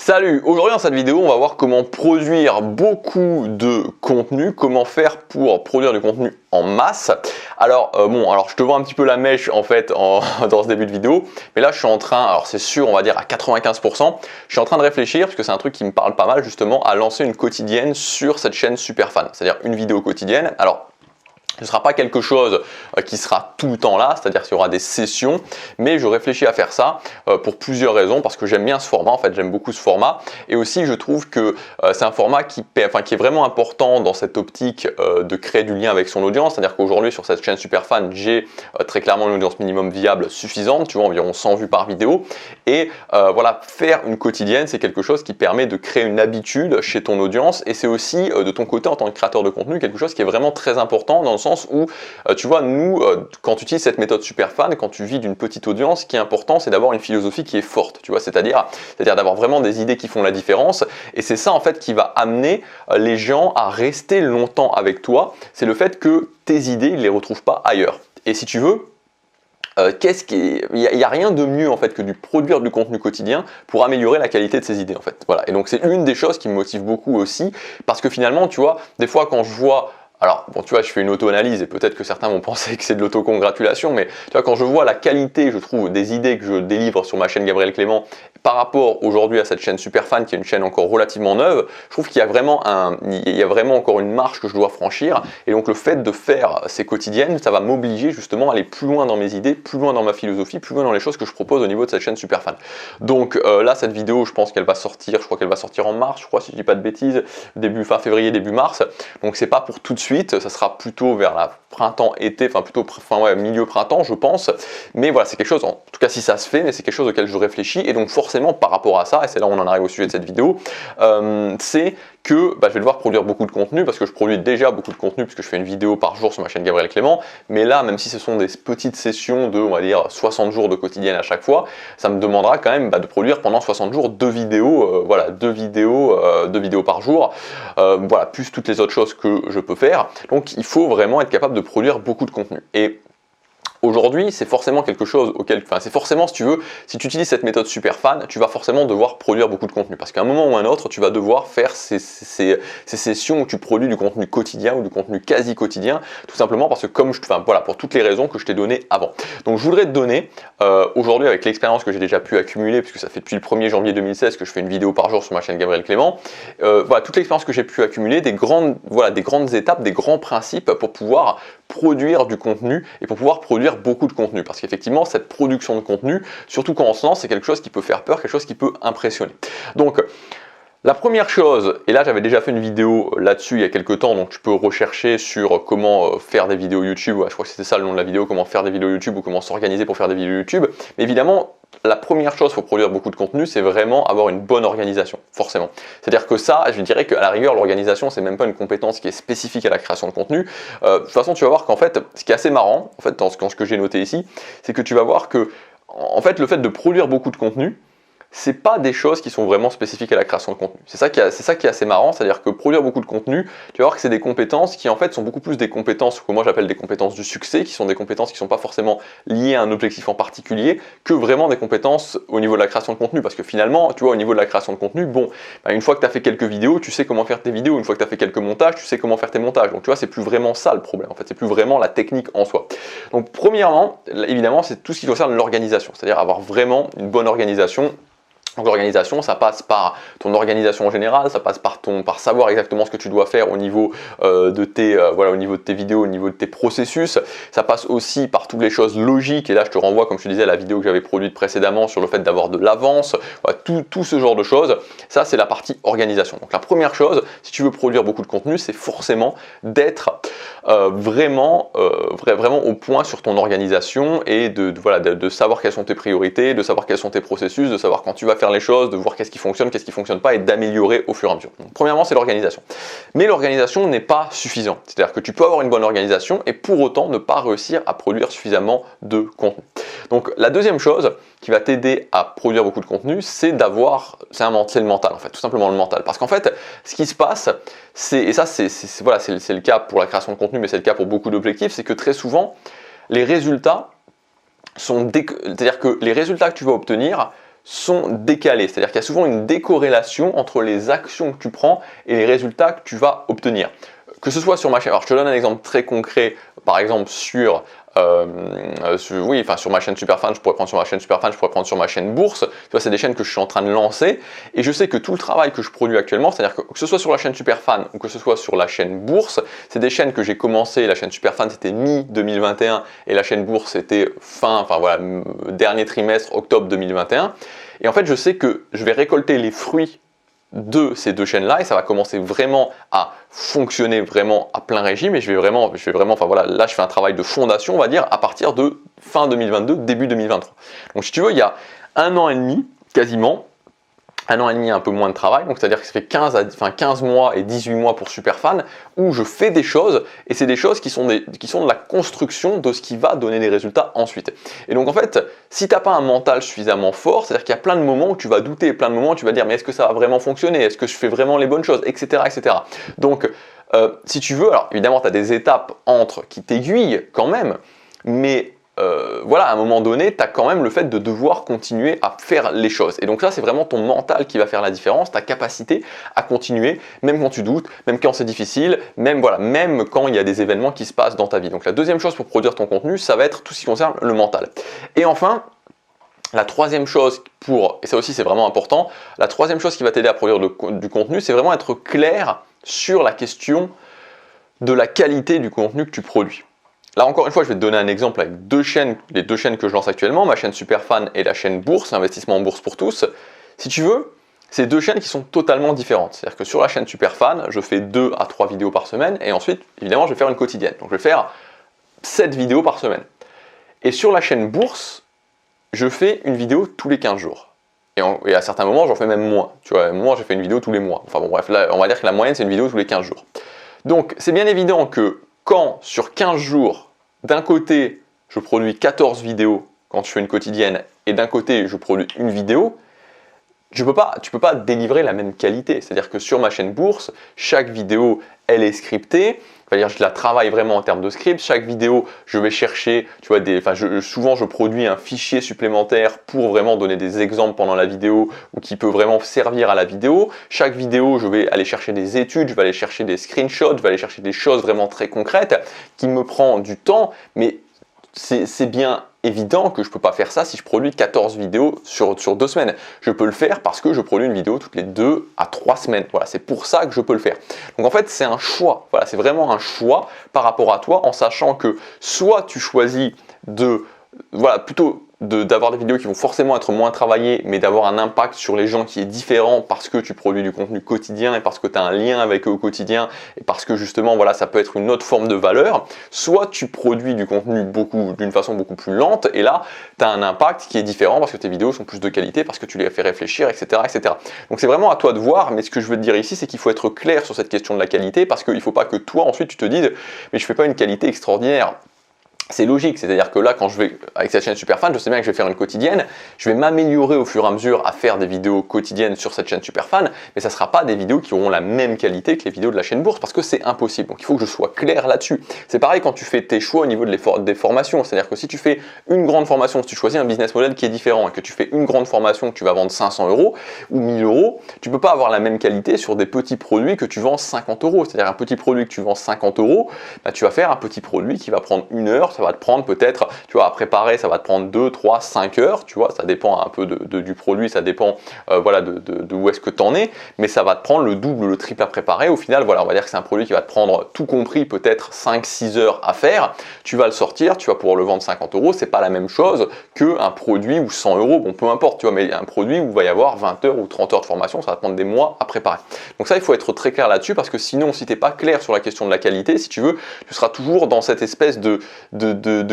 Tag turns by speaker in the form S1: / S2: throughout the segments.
S1: Salut, aujourd'hui dans cette vidéo on va voir comment produire beaucoup de contenu, comment faire pour produire du contenu en masse. Alors je te vois un petit peu la mèche en fait dans ce début de vidéo, mais là je suis en train, alors c'est sûr on va dire à 95%, je suis en train de réfléchir parce que c'est un truc qui me parle pas mal justement à lancer une quotidienne sur cette chaîne Superfan, c'est-à-dire une vidéo quotidienne. Alors ce ne sera pas quelque chose qui sera tout le temps là, c'est-à-dire qu'il y aura des sessions, mais je réfléchis à faire ça pour plusieurs raisons, parce que j'aime bien ce format, en fait j'aime beaucoup ce format, et aussi je trouve que c'est un format qui est vraiment important dans cette optique de créer du lien avec son audience, c'est-à-dire qu'aujourd'hui sur cette chaîne Superfan, j'ai très clairement une audience minimum viable suffisante, tu vois, environ 100 vues par vidéo, et voilà, faire une quotidienne, c'est quelque chose qui permet de créer une habitude chez ton audience, et c'est aussi de ton côté en tant que créateur de contenu, quelque chose qui est vraiment très important dans le sens où, tu vois, nous, quand tu utilises cette méthode Superfan, quand tu vis d'une petite audience, ce qui est important, c'est d'avoir une philosophie qui est forte, tu vois, c'est-à-dire d'avoir vraiment des idées qui font la différence, et c'est ça en fait qui va amener les gens à rester longtemps avec toi, c'est le fait que tes idées, ils ne les retrouvent pas ailleurs. Et si tu veux, il n'y a rien de mieux en fait que de produire du contenu quotidien pour améliorer la qualité de ses idées en fait. Voilà. Et donc c'est une des choses qui me motive beaucoup aussi, parce que finalement, tu vois, des fois quand je vois, alors, bon, tu vois, je fais une auto-analyse et peut-être que certains vont penser que c'est de l'autocongratulation, mais tu vois, quand je vois la qualité, je trouve, des idées que je délivre sur ma chaîne Gabriel Clément par rapport aujourd'hui à cette chaîne Superfan, qui est une chaîne encore relativement neuve, je trouve qu'il y a vraiment encore une marche que je dois franchir. Et donc, le fait de faire ces quotidiennes, ça va m'obliger justement à aller plus loin dans mes idées, plus loin dans ma philosophie, plus loin dans les choses que je propose au niveau de cette chaîne Superfan. Donc là, cette vidéo, je pense qu'elle va sortir, je crois qu'elle va sortir en mars, je crois, si je dis pas de bêtises, fin février, début mars. Donc, c'est pas pour tout de suite, ça sera plutôt vers la printemps-été, milieu printemps je pense, mais voilà, c'est quelque chose, en tout cas si ça se fait, mais c'est quelque chose auquel je réfléchis, et donc forcément par rapport à ça, et c'est là où on en arrive au sujet de cette vidéo, c'est que je vais devoir produire beaucoup de contenu, parce que je produis déjà beaucoup de contenu, puisque je fais une vidéo par jour sur ma chaîne Gabriel Clément, mais là, même si ce sont des petites sessions de, on va dire, 60 jours de quotidienne à chaque fois, ça me demandera quand même de produire pendant 60 jours deux vidéos par jour, plus toutes les autres choses que je peux faire. Donc il faut vraiment être capable de produire beaucoup de contenu. Et aujourd'hui, c'est forcément quelque chose si tu veux, si tu utilises cette méthode Superfan, tu vas forcément devoir produire beaucoup de contenu. Parce qu'à un moment ou un autre, tu vas devoir faire ces sessions où tu produis du contenu quotidien ou du contenu quasi quotidien, tout simplement parce que pour toutes les raisons que je t'ai données avant. Donc je voudrais te donner, aujourd'hui avec l'expérience que j'ai déjà pu accumuler, puisque ça fait depuis le 1er janvier 2016 que je fais une vidéo par jour sur ma chaîne Gabriel Clément, toute l'expérience que j'ai pu accumuler, des grandes étapes, des grands principes pour pouvoir produire du contenu et pour pouvoir produire beaucoup de contenu, parce qu'effectivement cette production de contenu, surtout quand on se lance, c'est quelque chose qui peut faire peur, quelque chose qui peut impressionner. Donc la première chose, et là j'avais déjà fait une vidéo là-dessus il y a quelques temps, donc tu peux rechercher sur comment faire des vidéos YouTube, je crois que c'était ça le nom de la vidéo, comment faire des vidéos YouTube ou comment s'organiser pour faire des vidéos YouTube, mais évidemment la première chose pour produire beaucoup de contenu, c'est vraiment avoir une bonne organisation, forcément. C'est-à-dire que ça, je dirais qu'à la rigueur, l'organisation, c'est même pas une compétence qui est spécifique à la création de contenu. De toute façon, tu vas voir qu'en fait, ce qui est assez marrant, en fait, dans ce que j'ai noté ici, c'est que tu vas voir que, en fait, le fait de produire beaucoup de contenu, c'est pas des choses qui sont vraiment spécifiques à la création de contenu. C'est ça qui est assez marrant, c'est-à-dire que produire beaucoup de contenu, tu vas voir que c'est des compétences qui en fait sont beaucoup plus des compétences que moi j'appelle des compétences du succès, qui sont des compétences qui sont pas forcément liées à un objectif en particulier, que vraiment des compétences au niveau de la création de contenu. Parce que finalement, tu vois, au niveau de la création de contenu, une fois que tu as fait quelques vidéos, tu sais comment faire tes vidéos, une fois que tu as fait quelques montages, tu sais comment faire tes montages. Donc tu vois, c'est plus vraiment ça le problème, en fait, c'est plus vraiment la technique en soi. Donc premièrement, évidemment, c'est tout ce qui concerne l'organisation, c'est-à-dire avoir vraiment une bonne organisation. Donc l'organisation, ça passe par ton organisation en général, ça passe par savoir exactement ce que tu dois faire au niveau de tes vidéos, au niveau de tes processus. Ça passe aussi par toutes les choses logiques, et là je te renvoie, comme je te disais, à la vidéo que j'avais produite précédemment sur le fait d'avoir de l'avance, tout ce genre de choses. Ça, c'est la partie organisation. Donc la première chose, si tu veux produire beaucoup de contenu, c'est forcément d'être vraiment au point sur ton organisation, et de savoir quelles sont tes priorités, de savoir quels sont tes processus, de savoir quand tu vas faire les choses, de voir qu'est-ce qui fonctionne pas, et d'améliorer au fur et à mesure. Donc, premièrement, c'est l'organisation. Mais l'organisation n'est pas suffisante. C'est-à-dire que tu peux avoir une bonne organisation et pour autant ne pas réussir à produire suffisamment de contenu. Donc la deuxième chose qui va t'aider à produire beaucoup de contenu, c'est le mental en fait, tout simplement le mental. Parce qu'en fait, ce qui se passe, c'est le cas pour la création de contenu, mais c'est le cas pour beaucoup d'objectifs, c'est que très souvent, les résultats c'est-à-dire que les résultats que tu vas obtenir sont décalés. C'est-à-dire qu'il y a souvent une décorrélation entre les actions que tu prends et les résultats que tu vas obtenir. Que ce soit sur ma chaîne, alors je te donne un exemple très concret, par exemple sur ma chaîne Superfan, je pourrais prendre sur ma chaîne Superfan, je pourrais prendre sur ma chaîne Bourse. Tu vois, c'est des chaînes que je suis en train de lancer et je sais que tout le travail que je produis actuellement, c'est-à-dire que ce soit sur la chaîne Superfan ou que ce soit sur la chaîne Bourse, c'est des chaînes que j'ai commencé. La chaîne Superfan c'était mi-2021 et la chaîne Bourse c'était dernier trimestre, octobre 2021. Et en fait, je sais que je vais récolter les fruits de ces deux chaînes-là et ça va commencer vraiment à fonctionner vraiment à plein régime et là je fais un travail de fondation on va dire à partir de fin 2022, début 2023. Donc si tu veux, il y a 1 an et demi quasiment, 1 an et demi, un peu moins de travail, donc c'est-à-dire que ça fait 15 mois et 18 mois pour Superfan où je fais des choses et c'est des choses qui sont de la construction de ce qui va donner des résultats ensuite. Et donc en fait, si tu n'as pas un mental suffisamment fort, c'est-à-dire qu'il y a plein de moments où tu vas douter, plein de moments où tu vas dire mais est-ce que ça va vraiment fonctionner, est-ce que je fais vraiment les bonnes choses, etc. etc. Donc si tu veux, alors évidemment tu as des étapes entre qui t'aiguillent quand même, mais à un moment donné, tu as quand même le fait de devoir continuer à faire les choses. Et donc ça, c'est vraiment ton mental qui va faire la différence, ta capacité à continuer, même quand tu doutes, même quand c'est difficile, même quand il y a des événements qui se passent dans ta vie. Donc la deuxième chose pour produire ton contenu, ça va être tout ce qui concerne le mental. Et enfin, la troisième chose et ça aussi c'est vraiment important, la troisième chose qui va t'aider à produire du contenu, c'est vraiment être clair sur la question de la qualité du contenu que tu produis. Là encore une fois, je vais te donner un exemple avec les deux chaînes que je lance actuellement, ma chaîne Superfan et la chaîne Bourse, Investissement en Bourse pour tous. Si tu veux, c'est deux chaînes qui sont totalement différentes. C'est-à-dire que sur la chaîne Superfan, je fais 2 à 3 vidéos par semaine et ensuite, évidemment, je vais faire une quotidienne. Donc je vais faire 7 vidéos par semaine. Et sur la chaîne Bourse, je fais une vidéo tous les 15 jours. Et à certains moments, j'en fais même moins. Tu vois, moi, j'ai fait une vidéo tous les mois. Enfin bon, bref, là, on va dire que la moyenne, c'est une vidéo tous les 15 jours. Donc, c'est bien évident que quand sur 15 jours, d'un côté, je produis 14 vidéos quand je fais une quotidienne et d'un côté, je produis une vidéo, tu peux pas délivrer la même qualité. C'est-à-dire que sur ma chaîne Bourse, chaque vidéo, elle est scriptée. C'est-à-dire je la travaille vraiment en termes de script. Chaque vidéo, je vais chercher, souvent je produis un fichier supplémentaire pour vraiment donner des exemples pendant la vidéo ou qui peut vraiment servir à la vidéo. Chaque vidéo, je vais aller chercher des études, je vais aller chercher des screenshots, je vais aller chercher des choses vraiment très concrètes qui me prend du temps, mais c'est bien évident que je ne peux pas faire ça si je produis 14 vidéos sur 2 semaines. Je peux le faire parce que je produis une vidéo toutes les 2 à 3 semaines. Voilà, c'est pour ça que je peux le faire. Donc en fait, c'est un choix. Voilà, c'est vraiment un choix par rapport à toi en sachant que soit tu choisis d'avoir des vidéos qui vont forcément être moins travaillées, mais d'avoir un impact sur les gens qui est différent parce que tu produis du contenu quotidien et parce que tu as un lien avec eux au quotidien et parce que justement, ça peut être une autre forme de valeur. Soit tu produis du contenu d'une façon beaucoup plus lente et là, tu as un impact qui est différent parce que tes vidéos sont plus de qualité, parce que tu les fais réfléchir, etc. etc. Donc c'est vraiment à toi de voir, mais ce que je veux te dire ici, c'est qu'il faut être clair sur cette question de la qualité parce qu'il ne faut pas que toi, ensuite, tu te dises « mais je ne fais pas une qualité extraordinaire ». C'est logique, c'est-à-dire que là, quand je vais avec cette chaîne Superfan, je sais bien que je vais faire une quotidienne, je vais m'améliorer au fur et à mesure à faire des vidéos quotidiennes sur cette chaîne Superfan, mais ça ne sera pas des vidéos qui auront la même qualité que les vidéos de la chaîne Bourse, parce que c'est impossible. Donc il faut que je sois clair là-dessus. C'est pareil quand tu fais tes choix au niveau des formations, c'est-à-dire que si tu fais une grande formation, si tu choisis un business model qui est différent et que tu fais une grande formation que tu vas vendre 500 € ou 1000 €, tu ne peux pas avoir la même qualité sur des petits produits que tu vends 50 €. C'est-à-dire un petit produit que tu vends 50 €, tu vas faire un petit produit qui va prendre 1 heure, ça va te prendre peut-être, à préparer, ça va te prendre 2, 3, 5 heures, ça dépend un peu du produit, ça dépend de où est-ce que tu en es, mais ça va te prendre le double, le triple à préparer. Au final, on va dire que c'est un produit qui va te prendre tout compris peut-être 5-6 heures à faire. Tu vas le sortir, tu vas pouvoir le vendre 50 €, c'est pas la même chose qu'un produit ou 100 €, bon peu importe, mais un produit où il va y avoir 20 heures ou 30 heures de formation, ça va te prendre des mois à préparer. Donc ça, il faut être très clair là-dessus parce que sinon, si tu n'es pas clair sur la question de la qualité, si tu veux, tu seras toujours dans cette espèce de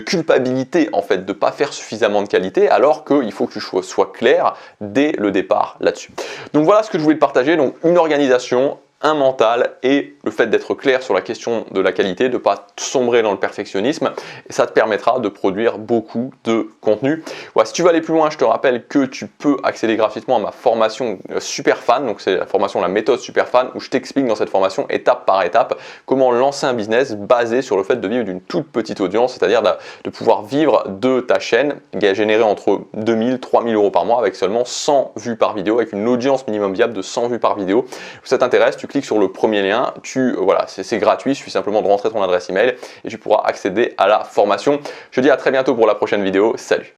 S1: culpabilité en fait de ne pas faire suffisamment de qualité alors qu'il faut que tu sois clair dès le départ là-dessus. Donc voilà ce que je voulais te partager, donc une organisation, un mental et le fait d'être clair sur la question de la qualité, de ne pas sombrer dans le perfectionnisme, et ça te permettra de produire beaucoup de contenu. Voilà, si tu veux aller plus loin, je te rappelle que tu peux accéder gratuitement à ma formation Superfan, donc c'est la formation La méthode Superfan, où je t'explique dans cette formation étape par étape comment lancer un business basé sur le fait de vivre d'une toute petite audience, c'est-à-dire de pouvoir vivre de ta chaîne, générer entre 2000 et 3000 euros par mois avec seulement 100 vues par vidéo, avec une audience minimum viable de 100 vues par vidéo. Si ça t'intéresse, tu cliques sur le premier lien, voilà, c'est gratuit, il suffit simplement de rentrer ton adresse email et tu pourras accéder à la formation. Je te dis à très bientôt pour la prochaine vidéo. Salut!